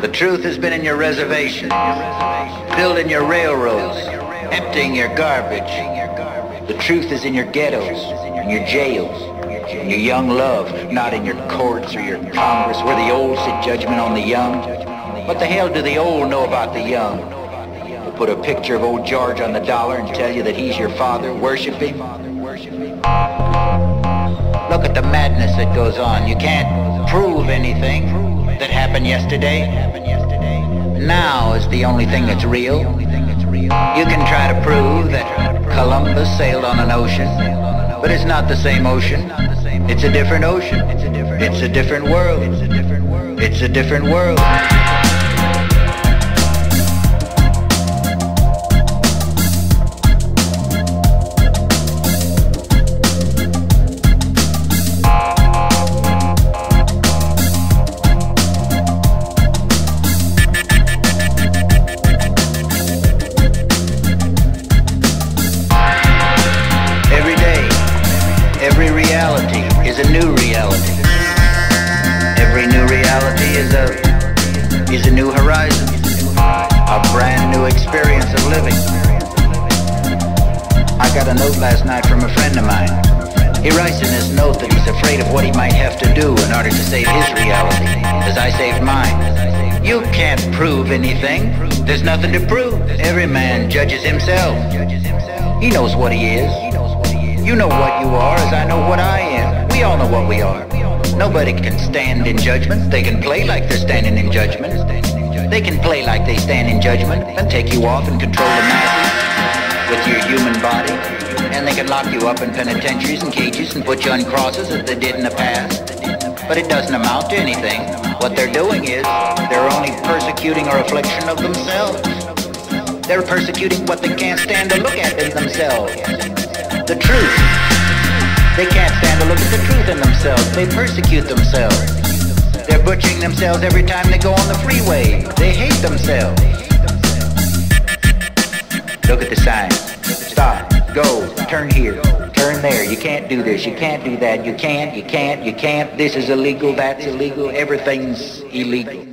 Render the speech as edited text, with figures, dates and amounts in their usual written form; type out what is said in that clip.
The truth has been in your reservations, building your railroads, emptying your garbage. The truth is in your ghettos, in your jails, in your young love, not in your courts or your Congress where the old sit judgment on the young. What the hell do the old know about the young? They'll put a picture of old George on the dollar and tell you that he's your father, worship him. Look at the madness that goes on. You can't prove anything that happened yesterday. Now is the only thing that's real. You can try to prove that Columbus sailed on an ocean, but it's not the same ocean. It's a different ocean. It's a different world. It's a different world. Every reality is a new reality. Every new reality is a new horizon, a brand new experience of living. I got a note last night from a friend of mine. He writes in his note that he's afraid of what he might have to do in order to save his reality, as I saved mine. You can't prove anything. There's nothing to prove. Every man judges himself. He knows what he is. You know what you are as I know what I am. We all know what we are. Nobody can stand in judgment. They can play like they're standing in judgment. They can play like they stand in judgment and take you off and control the masses with your human body. And they can lock you up in penitentiaries and cages and put you on crosses as they did in the past. But it doesn't amount to anything. What they're doing is they're only persecuting a reflection of themselves. They're persecuting what they can't stand to look at in themselves. The truth. They can't stand to look at the truth in themselves. They persecute themselves. They're butchering themselves every time they go on the freeway. They hate themselves. Look at the signs. Stop. Go. Turn here. Turn there. You can't do this. You can't do that. You can't. This is illegal. That's illegal. Everything's illegal.